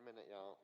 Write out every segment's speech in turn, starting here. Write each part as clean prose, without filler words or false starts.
1 minute, y'all.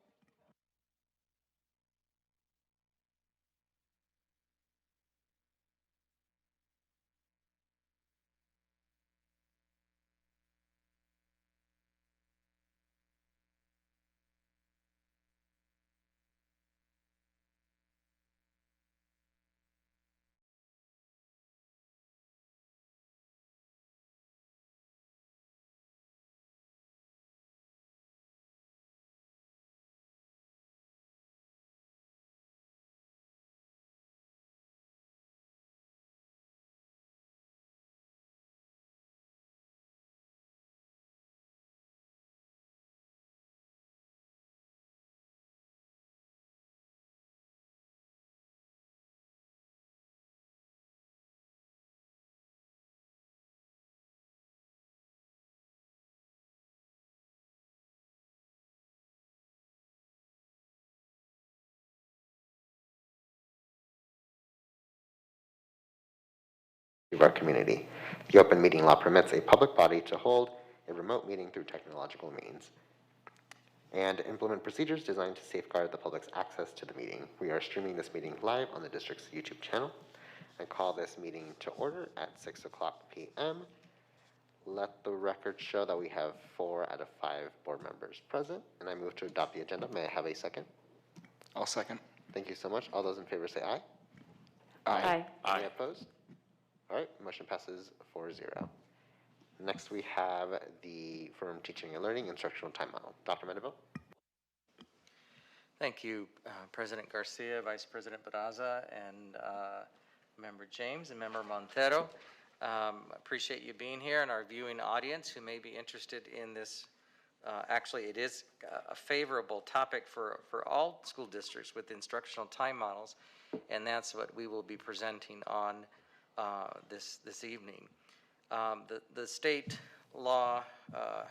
Of our community. The open meeting law permits a public body to hold a remote meeting through technological means and implement procedures designed to safeguard the public's access to the meeting. We are streaming this meeting live on the district's YouTube channel. I call this meeting to order at 6:00 p.m. Let the record show that we have 4 out of 5 board members present, and I move to adopt the agenda. May I have a second? I'll second. Thank you so much. All those in favor say aye. Aye. Any opposed? All right, motion passes 4-0. Next, we have the Firm Teaching and Learning Instructional Time Model. Dr. Mandeville? Thank you, President Garcia, Vice President Baraza, and Member James and Member Montero. Appreciate you being here and our viewing audience who may be interested in this. Actually, it is a favorable topic for all school districts with instructional time models, and that's what we will be presenting on this evening. The state law,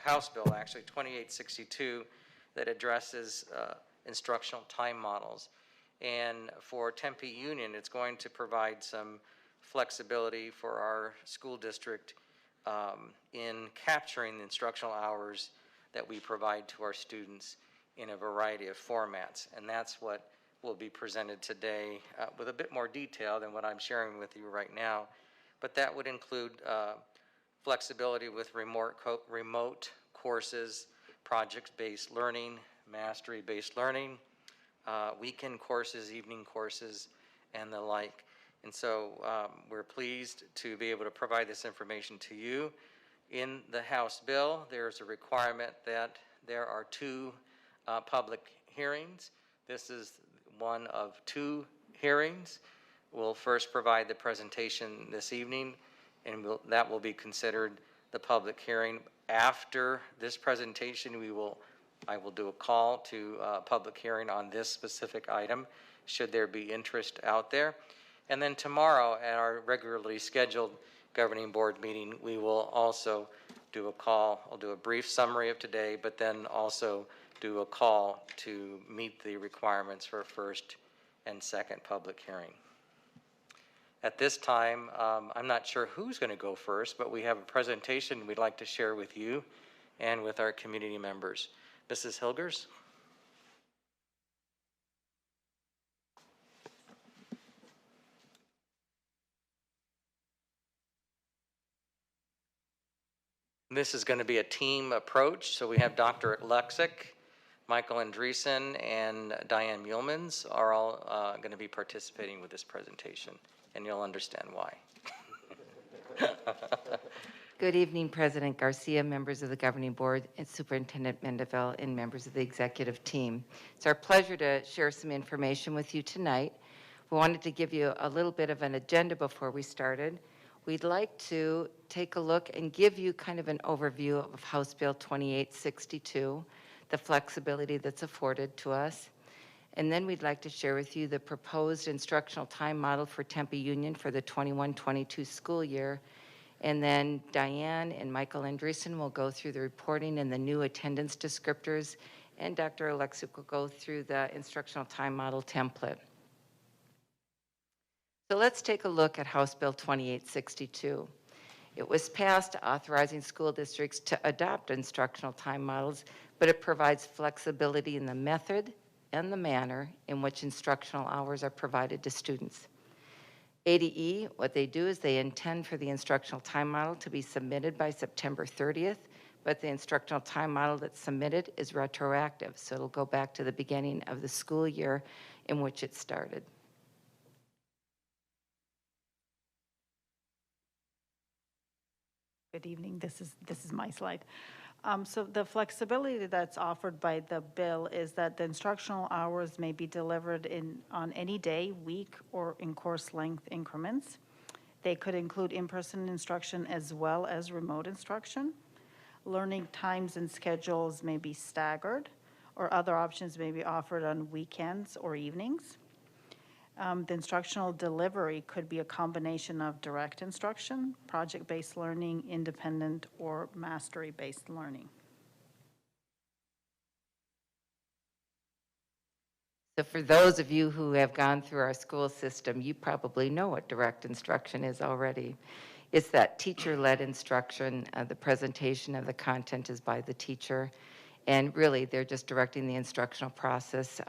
House bill, actually 2862, that addresses instructional time models. And for Tempe Union, it's going to provide some flexibility for our school district in capturing the instructional hours that we provide to our students in a variety of formats. And that's what will be presented today with a bit more detail than what I'm sharing with you right now. But that would include flexibility with remote courses, project-based learning, mastery-based learning, weekend courses, evening courses, and the like. And so we're pleased to be able to provide this information to you. In the House bill, there's a requirement that there are 2 public hearings. This is one of 2 hearings. We'll first provide the presentation this evening, and that will be considered the public hearing. After this presentation, I will do a call to public hearing on this specific item, should there be interest out there. And then tomorrow at our regularly scheduled governing board meeting, we will also do a call. I'll do a brief summary of today, but then also do a call to meet the requirements for first and second public hearing. At this time, I'm not sure who's going to go first, but we have a presentation we'd like to share with you and with our community members. Mrs. Hilgers? This is going to be a team approach, so we have Dr. Lexick, Michael Andreessen, and Diane Muehlmans are all going to be participating with this presentation, and you'll understand why. Good evening, President Garcia, members of the Governing Board, and Superintendent Mandeville, and members of the executive team. It's our pleasure to share some information with you tonight. We wanted to give you a little bit of an agenda before we started. We'd like to take a look and give you kind of an overview of House Bill 2862, the flexibility that's afforded to us. And then we'd like to share with you the proposed instructional time model for Tempe Union for the 21-22 school year. And then Diane and Michael Andreessen will go through the reporting and the new attendance descriptors, and Dr. Alexic will go through the instructional time model template. So let's take a look at House Bill 2862. It was passed authorizing school districts to adopt instructional time models but it provides flexibility in the method and the manner in which instructional hours are provided to students. ADE, what they do is they intend for the instructional time model to be submitted by September 30th, but the instructional time model that's submitted is retroactive, so it'll go back to the beginning of the school year in which it started. Good evening. This is my slide. So the flexibility that's offered by the bill is that the instructional hours may be delivered on any day, week, or in course length increments. They could include in-person instruction as well as remote instruction. Learning times and schedules may be staggered, or other options may be offered on weekends or evenings. The instructional delivery could be a combination of direct instruction, project-based learning, independent, or mastery-based learning. So for those of you who have gone through our school system, you probably know what direct instruction is already. It's that teacher-led instruction. The presentation of the content is by the teacher, and really they're just directing the instructional process,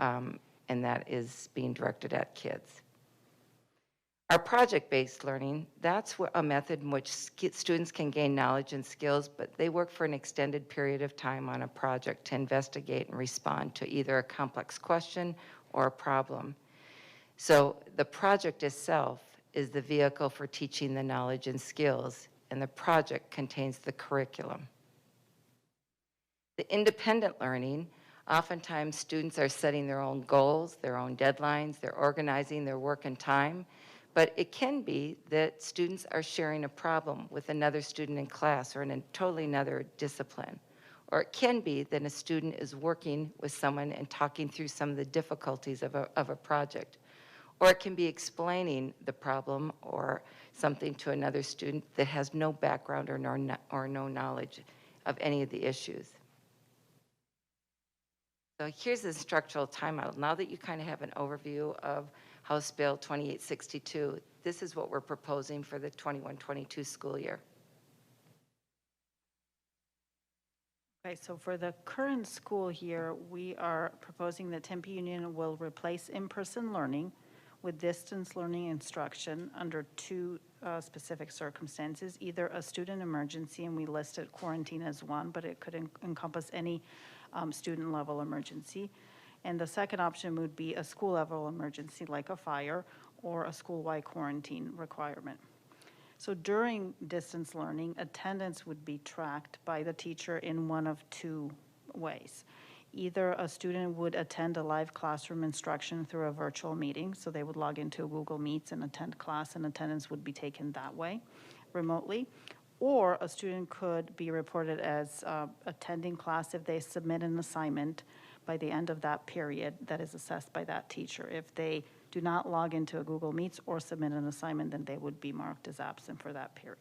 and that is being directed at kids. Our project-based learning, that's a method in which students can gain knowledge and skills, but they work for an extended period of time on a project to investigate and respond to either a complex question or a problem. So the project itself is the vehicle for teaching the knowledge and skills, and the project contains the curriculum. The independent learning, oftentimes students are setting their own goals, their own deadlines, they're organizing their work and time, but it can be that students are sharing a problem with another student in class or in a totally another discipline. Or it can be that a student is working with someone and talking through some of the difficulties of a project. Or it can be explaining the problem or something to another student that has no background or no knowledge of any of the issues. So here's the instructional timeout. Now that you kind of have an overview of House Bill 2862, this is what we're proposing for the 21-22 school year. Okay, so for the current school year, we are proposing that Tempe Union will replace in-person learning with distance learning instruction under two specific circumstances, either a student emergency, and we listed quarantine as one, but it could encompass any student level emergency. And the second option would be a school level emergency like a fire or a school-wide quarantine requirement. So during distance learning, attendance would be tracked by the teacher in one of two ways. Either a student would attend a live classroom instruction through a virtual meeting, so they would log into Google Meets and attend class, and attendance would be taken that way, remotely. Or a student could be reported as attending class if they submit an assignment by the end of that period that is assessed by that teacher. If they do not log into a Google Meets or submit an assignment, then they would be marked as absent for that period.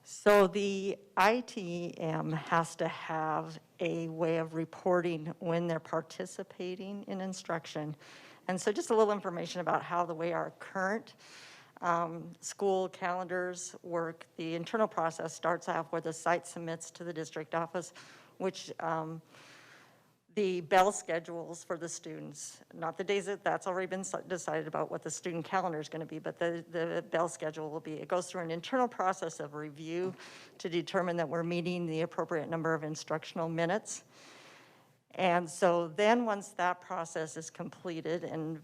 So the ITM has to have a way of reporting when they're participating in instruction. And so just a little information about how the way our current school calendars work. The internal process starts off where the site submits to the district office, which the bell schedules for the students, not the days that's already been decided about what the student calendar is going to be, but the bell schedule will be, it goes through an internal process of review to determine that we're meeting the appropriate number of instructional minutes. And so then once that process is completed and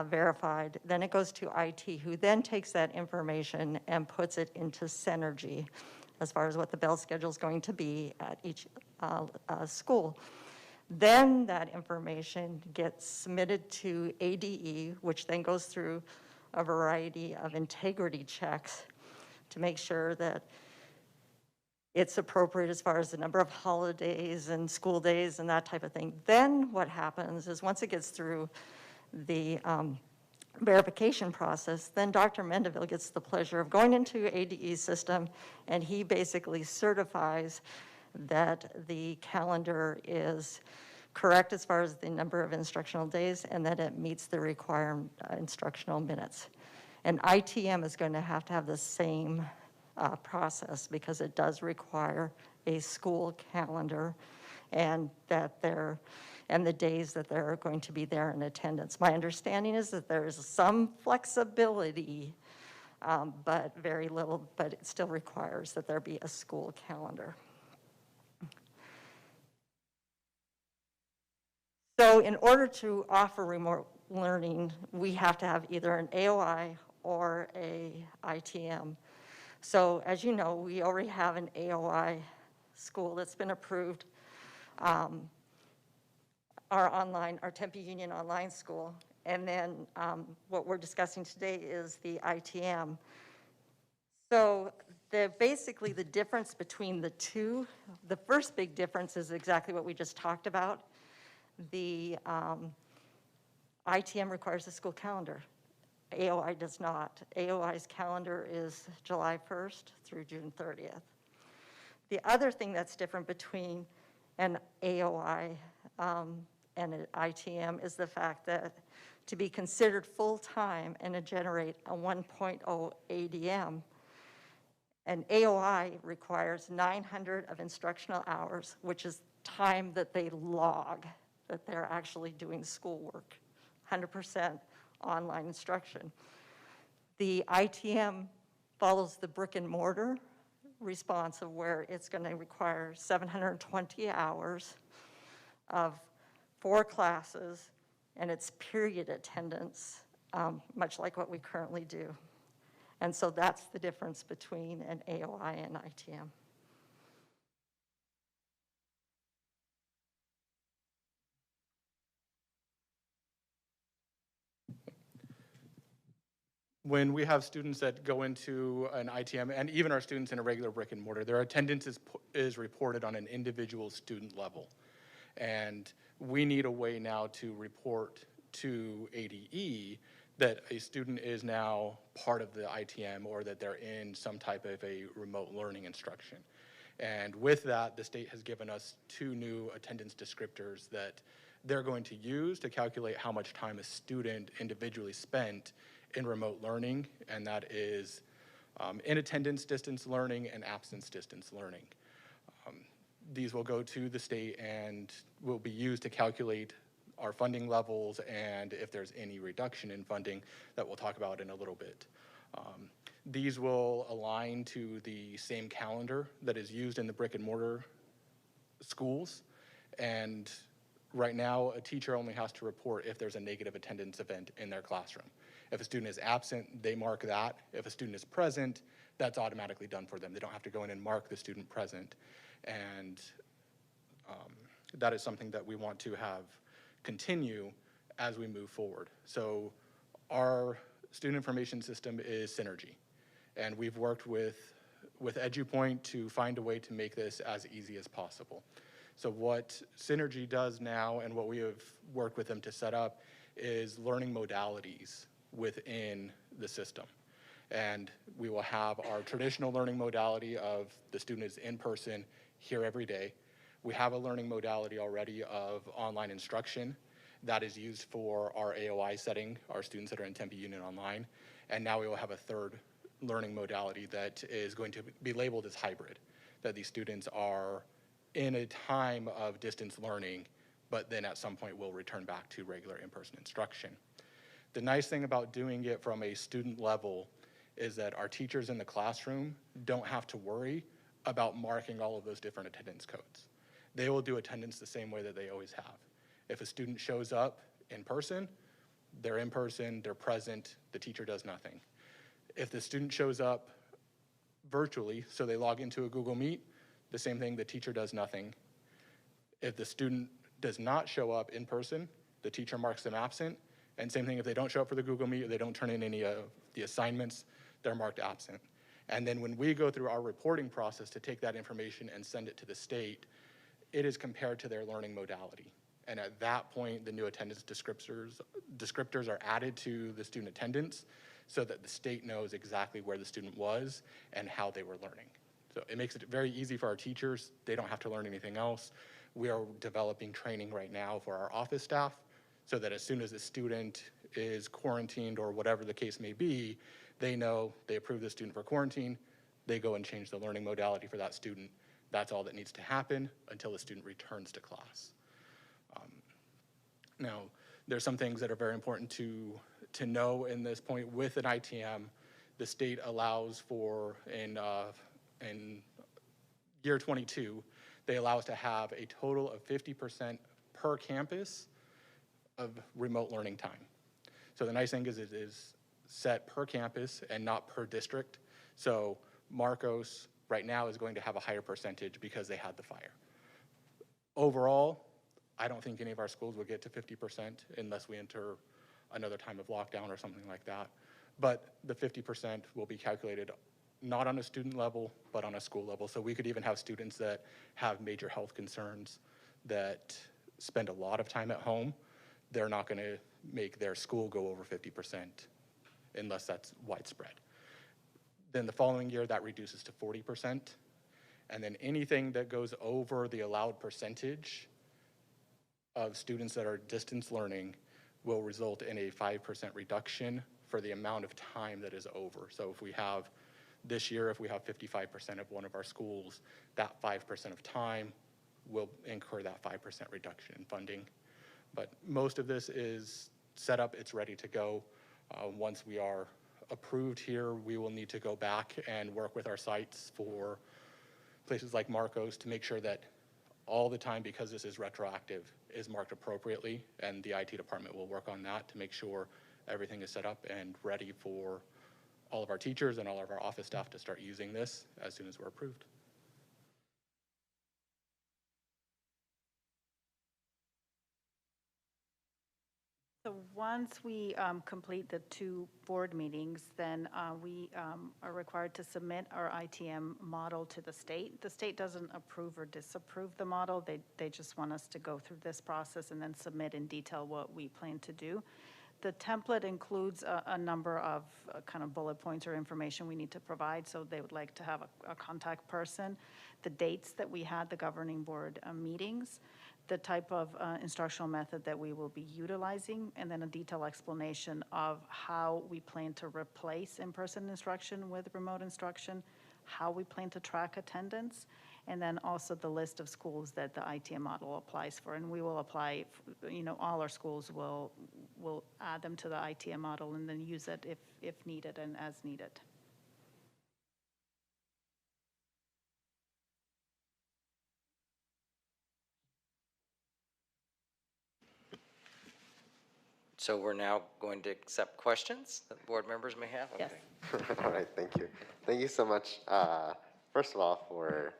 verified, then it goes to IT, who then takes that information and puts it into Synergy as far as what the bell schedule is going to be at each school. Then that information gets submitted to ADE, which then goes through a variety of integrity checks to make sure that it's appropriate as far as the number of holidays and school days and that type of thing. Then what happens is once it gets through the verification process, then Dr. Mendeville gets the pleasure of going into ADE's system, and he basically certifies that the calendar is correct as far as the number of instructional days, and that it meets the required instructional minutes. And ITM is going to have the same process because it does require a school calendar and and the days that they're going to be there in attendance. My understanding is that there is some flexibility, but very little, but it still requires that there be a school calendar. So in order to offer remote learning, we have to have either an AOI or a ITM. So as you know, we already have an AOI school that's been approved, our Tempe Union online school. And then what we're discussing today is the ITM. So basically the difference between the two, the first big difference is exactly what we just talked about. The ITM requires a school calendar. AOI does not. AOI's calendar is July 1st through June 30th. The other thing that's different between an AOI and an ITM is the fact that to be considered full-time and to generate a 1.0 ADM, an AOI requires 900 of instructional hours, which is time that they log, that they're actually doing schoolwork, 100% online instruction. The ITM follows the brick and mortar response of where it's going to require 720 hours of 4 classes, and it's period attendance, much like what we currently do. And so that's the difference between an AOI and ITM. When we have students that go into an ITM, and even our students in a regular brick and mortar, their attendance is reported on an individual student level. And we need a way now to report to ADE that a student is now part of the ITM or that they're in some type of a remote learning instruction. And with that, the state has given us 2 new attendance descriptors that they're going to use to calculate how much time a student individually spent in remote learning, and that is in attendance distance learning and absence distance learning. These will go to the state and will be used to calculate our funding levels and if there's any reduction in funding that we'll talk about in a little bit. These will align to the same calendar that is used in the brick and mortar schools, and right now a teacher only has to report if there's a negative attendance event in their classroom. If a student is absent, they mark that. If a student is present, that's automatically done for them. They don't have to go in and mark the student present. And that is something that we want to have continue as we move forward. So our student information system is Synergy. And we've worked with EduPoint to find a way to make this as easy as possible. So what Synergy does now, and what we have worked with them to set up, is learning modalities within the system. And we will have our traditional learning modality of the student is in person here every day. We have a learning modality already of online instruction that is used for our AOI setting, our students that are in Tempe Union Online. And now we will have a third learning modality that is going to be labeled as hybrid, that these students are in a time of distance learning, but then at some point will return back to regular in-person instruction. The nice thing about doing it from a student level is that our teachers in the classroom don't have to worry about marking all of those different attendance codes. They will do attendance the same way that they always have. If a student shows up in person, they're present, the teacher does nothing. If the student shows up virtually, so they log into a Google Meet, the same thing, the teacher does nothing. If the student does not show up in person, the teacher marks them absent, and same thing if they don't show up for the Google Meet or they don't turn in any of the assignments, they're marked absent. And then when we go through our reporting process to take that information and send it to the state, it is compared to their learning modality. And at that point, the new attendance descriptors are added to the student attendance so that the state knows exactly where the student was and how they were learning. So it makes it very easy for our teachers. They don't have to learn anything else. We are developing training right now for our office staff so that as soon as a student is quarantined or whatever the case may be, they know they approve the student for quarantine, they go and change the learning modality for that student. That's all that needs to happen until the student returns to class. Now, there's some things that are very important to know in this point. With an ITM, the state allows for, in year 22, they allow us to have a total of 50% per campus of remote learning time. So the nice thing is it is set per campus and not per district. So Marcos right now is going to have a higher percentage because they had the fire. Overall, I don't think any of our schools will get to 50% unless we enter another time of lockdown or something like that. But the 50% will be calculated not on a student level, but on a school level. So we could even have students that have major health concerns that spend a lot of time at home. They're not going to make their school go over 50% unless that's widespread. Then the following year, that reduces to 40%. And then anything that goes over the allowed percentage of students that are distance learning will result in a 5% reduction for the amount of time that is over. So if we have, this year, if we have 55% of one of our schools, that 5% of time will incur that 5% reduction in funding. But most of this is set up, it's ready to go. Once we are approved here, we will need to go back and work with our sites for places like Marcos to make sure that all the time, because this is retroactive, is marked appropriately, and the IT department will work on that to make sure everything is set up and ready for all of our teachers and all of our office staff to start using this as soon as we're approved. So once we complete the 2 board meetings, then we are required to submit our ITM model to the state. The state doesn't approve or disapprove the model. They just want us to go through this process and then submit in detail what we plan to do. The template includes a number of kind of bullet points or information we need to provide, so they would like to have a contact person, the dates that we had the governing board meetings, the type of instructional method that we will be utilizing, and then a detailed explanation of how we plan to replace in-person instruction with remote instruction, how we plan to track attendance, and then also the list of schools that the ITM model applies for. And we will apply, all our schools will add them to the ITM model and then use it if needed and as needed. So we're now going to accept questions that board members may have? Yes. Okay. All right, thank you. Thank you so much, first of all, for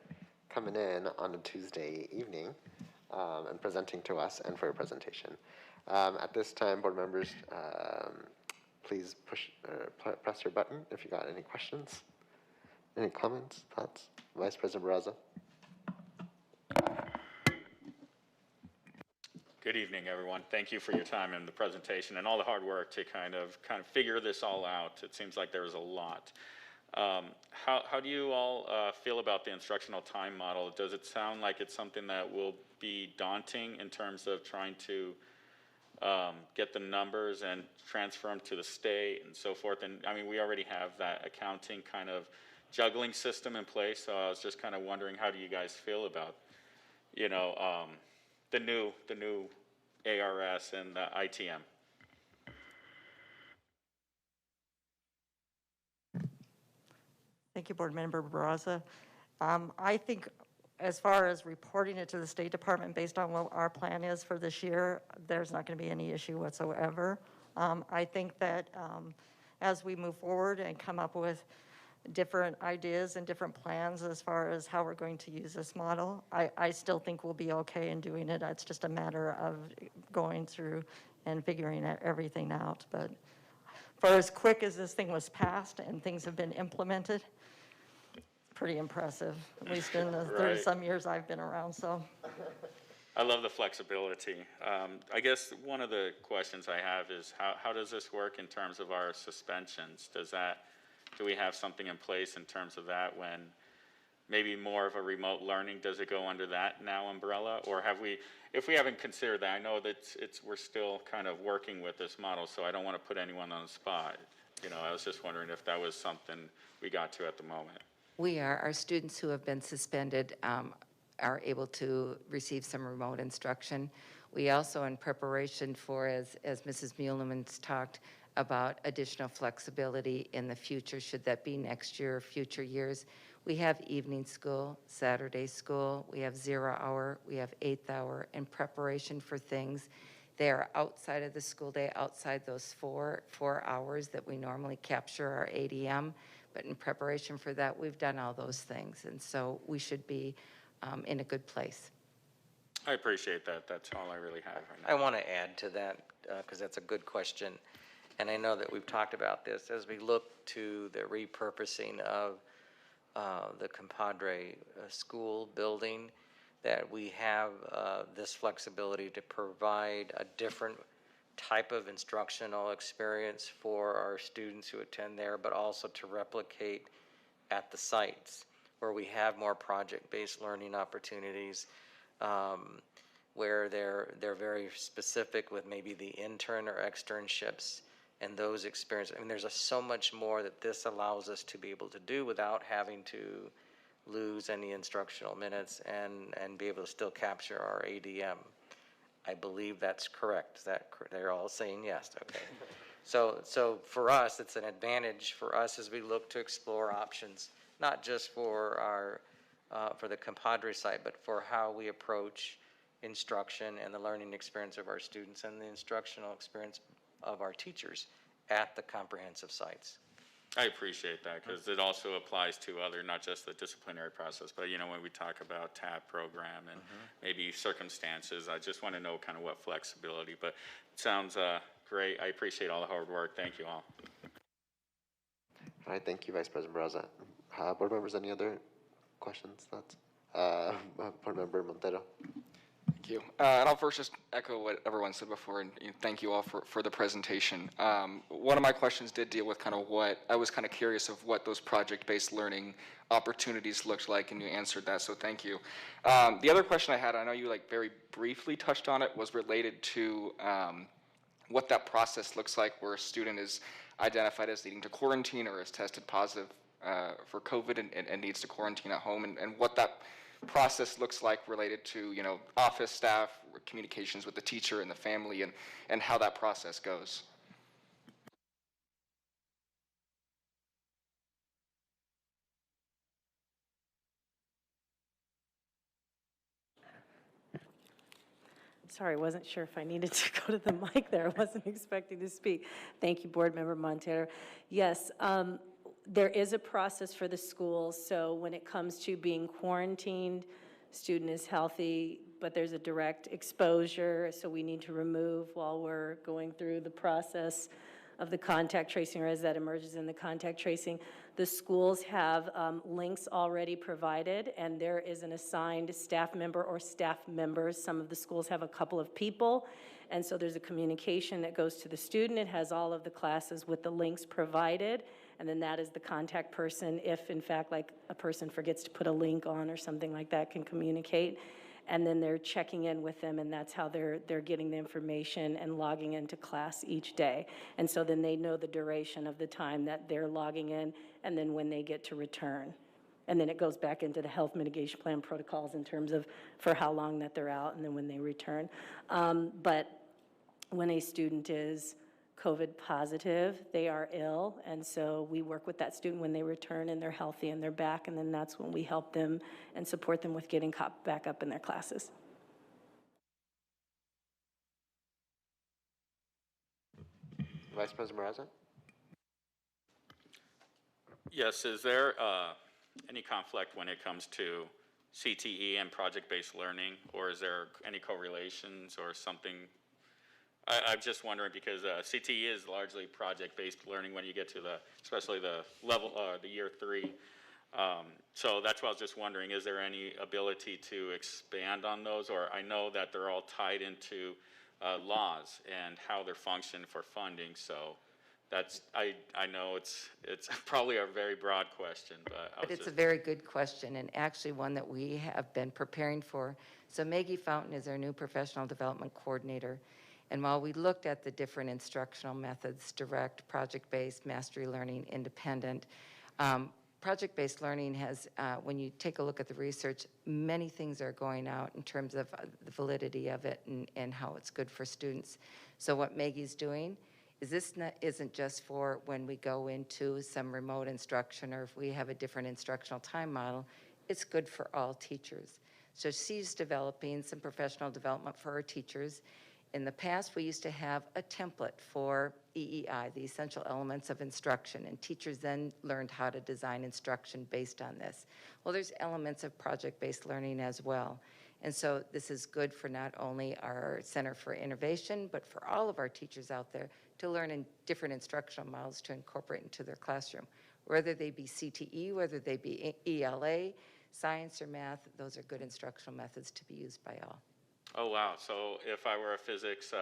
coming in on a Tuesday evening and presenting to us, and for your presentation. At this time, board members, please press your button if you got any questions, any comments, thoughts. Vice President Barraza. Good evening, everyone. Thank you for your time and the presentation and all the hard work to kind of figure this all out. It seems like there's a lot. How do you all feel about the instructional time model? Does it sound like it's something that will be daunting in terms of trying to get the numbers and transfer them to the state and so forth? And I mean, we already have that accounting kind of juggling system in place. So I was just kind of wondering, how do you guys feel about, the new ARS and the ITM? Thank you, Board Member Barraza. I think as far as reporting it to the State Department based on what our plan is for this year, there's not going to be any issue whatsoever. I think that as we move forward and come up with different ideas and different plans as far as how we're going to use this model, I still think we'll be okay in doing it. It's just a matter of going through and figuring everything out. But for as quick as this thing was passed and things have been implemented, it's pretty impressive, at least in the 30-some years I've been around. So I love the flexibility. I guess one of the questions I have is how does this work in terms of our suspensions? Do we have something in place in terms of that when maybe more of a remote learning, does it go under that now umbrella? Or have we, if we haven't considered that, I know that we're still kind of working with this model, so I don't want to put anyone on the spot. You know, I was just wondering if that was something we got to at the moment. We are. Our students who have been suspended are able to receive some remote instruction. We also, in preparation for, as Mrs. Muehleman's talked about, additional flexibility in the future, should that be next year or future years, we have evening school, Saturday school, we have 0 hour, we have 8th hour, in preparation for things. They are outside of the school day, outside those four hours that we normally capture our ADM. But in preparation for that, we've done all those things. And so we should be in a good place. I appreciate that. That's all I really have right now. I want to add to that because that's a good question. And I know that we've talked about this as we look to the repurposing of the Compadre school building, that we have this flexibility to provide a different type of instructional experience for our students who attend there, but also to replicate at the sites where we have more project-based learning opportunities, where they're very specific with maybe the intern or externships and those experiences. I mean, there's so much more that this allows us to be able to do without having to lose any instructional minutes and be able to still capture our ADM. I believe that's correct. Is that they're all saying yes? Okay. So for us, it's an advantage for us as we look to explore options, not just for our for the Compadre site, but for how we approach instruction and the learning experience of our students and the instructional experience of our teachers at the comprehensive sites. I appreciate that because it also applies to other, not just the disciplinary process, but, you know, when we talk about TAP program and maybe circumstances, I just want to know kind of what flexibility, but it sounds great. I appreciate all the hard work. Thank you all. All right, thank you, Vice President Barraza. Board members, any other questions, thoughts? Board Member Montero. Thank you. And I'll first just echo what everyone said before, and thank you all for the presentation. One of my questions did deal with kind of what, I was kind of curious of what those project-based learning opportunities looked like, and you answered that, so thank you. The other question I had, I know you like very briefly touched on it, was related to what that process looks like where a student is identified as needing to quarantine or is tested positive for COVID and needs to quarantine at home, and what that process looks like related to, you know, office staff, communications with the teacher and the family, and how that process goes. Sorry, I wasn't sure if I needed to go to the mic there. I wasn't expecting to speak. Thank you, Board Member Montero. Yes, there is a process for the schools. So when it comes to being quarantined, student is healthy, but there's a direct exposure, so we need to remove while we're going through the process of the contact tracing, or as that emerges in the contact tracing. The schools have links already provided, and there is an assigned staff member or staff members. Some of the schools have a couple of people, and so there's a communication that goes to the student. It has all of the classes with the links provided, and then that is the contact person if, in fact, like a person forgets to put a link on or something like that, can communicate. And then they're checking in with them, and that's how they're getting the information and logging into class each day. And so then they know the duration of the time that they're logging in, and then when they get to return. And then it goes back into the health mitigation plan protocols in terms of for how long that they're out and then when they return. But when a student is COVID positive, they are ill, and so we work with that student when they return and they're healthy and they're back, and then that's when we help them and support them with getting back up in their classes. Vice President Barraza? Yes, is there any conflict when it comes to CTE and project-based learning, or is there any correlations or something? I'm just wondering because CTE is largely project-based learning when you get to especially the level, the year 3. So that's why I was just wondering, is there any ability to expand on those? Or I know that they're all tied into laws and how they're functioned for funding. So I know it's probably a very broad question, but But it's a very good question, and actually one that we have been preparing for. So Maggie Fountain is our new professional development coordinator. And while we looked at the different instructional methods, direct, project-based, mastery learning, independent, project-based learning has, when you take a look at the research, many things are going out in terms of the validity of it and how it's good for students. So what Maggie's doing is isn't just for when we go into some remote instruction or if we have a different instructional time model, it's good for all teachers. So she's developing some professional development for our teachers. In the past, we used to have a template for EEI, the essential elements of instruction, and teachers then learned how to design instruction based on this. Well, there's elements of project-based learning as well. And so this is good for not only our Center for Innovation, but for all of our teachers out there to learn in different instructional models to incorporate into their classroom. Whether they be CTE, whether they be ELA, science or math, those are good instructional methods to be used by all. Oh, wow. So if I were a physics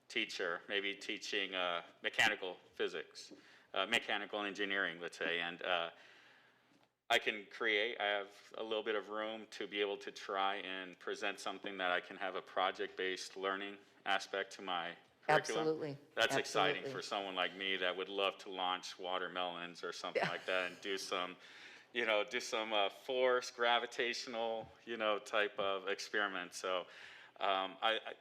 teacher, maybe teaching mechanical physics, mechanical engineering, let's say, and I have a little bit of room to be able to try and present something that I can have a project-based learning aspect to my curriculum. Absolutely. That's exciting Absolutely. for someone like me that would love to launch watermelons or something like that and do some force, gravitational, type of experiment. So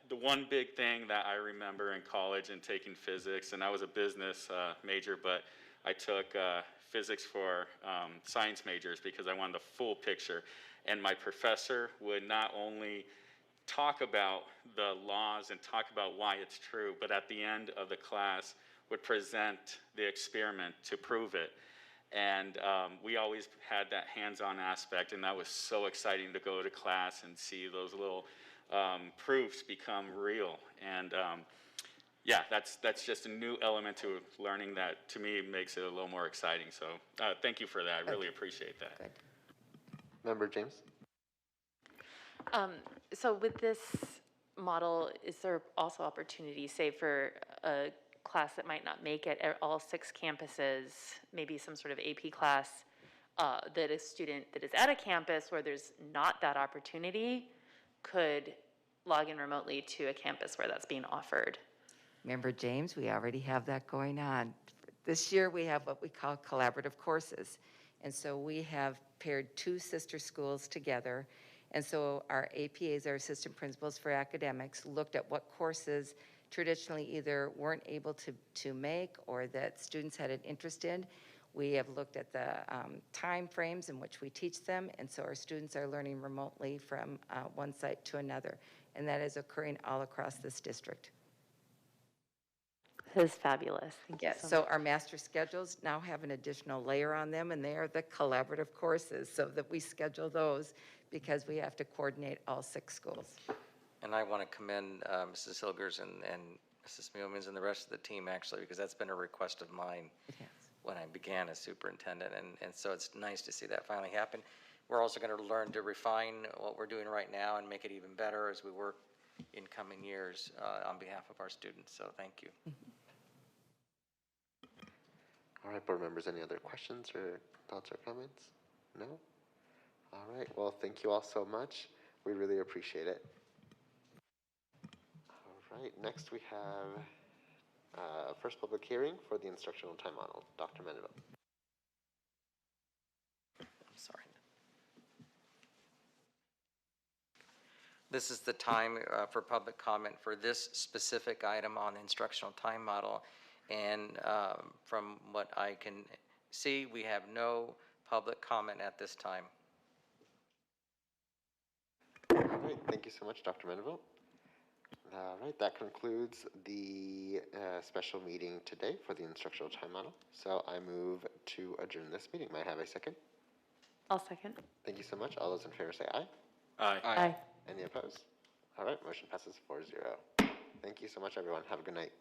the one big thing that I remember in college and taking physics, and I was a business major, but I took physics for science majors because I wanted the full picture. And my professor would not only talk about the laws and talk about why it's true, but at the end of the class would present the experiment to prove it. And we always had that hands-on aspect, and that was so exciting to go to class and see those little proofs become real. And yeah, that's just a new element to learning that, to me, makes it a little more exciting. So thank you for that. I really appreciate that. Good. Member James? So with this model, is there also opportunity, say, for a class that might not make it at all 6 campuses, maybe some sort of AP class, that a student that is at a campus where there's not that opportunity could log in remotely to a campus where that's being offered? Member James, we already have that going on. This year, we have what we call collaborative courses. And so we have paired 2 sister schools together. And so our APAs, our assistant principals for academics, looked at what courses traditionally either weren't able to make or that students had an interest in. We have looked at the time frames in which we teach them, and so our students are learning remotely from one site to another, and that is occurring all across this district. That is fabulous. Thank you Yes, so so much. our master schedules now have an additional layer on them, and they are the collaborative courses, so that we schedule those because we have to coordinate all 6 schools. And I want to commend Mrs. Hilgers and Mrs. Muomans and the rest of the team, actually, because that's been a request of mine when I began as superintendent. And so it's nice to see that finally happen. We're also going to learn to refine what we're doing right now and make it even better as we work in coming years on behalf of our students. So thank you. All right, board members, any other questions or thoughts or comments? No? All right, well, thank you all so much. We really appreciate it. All right, next we have first public hearing for the instructional time model. Dr. Mandeville. I'm sorry. This is the time for public comment for this specific item on the instructional time model. And from what I can see, we have no public comment at this time. All right, thank you so much, Dr. Mandeville. All right, that concludes the special meeting today for the instructional time model. So I move to adjourn this meeting. May I have a second? I'll second. Thank you so much. All those in favor say aye. Aye. Aye. Any opposed? All right, motion passes 4-0. Thank you so much, everyone. Have a good night.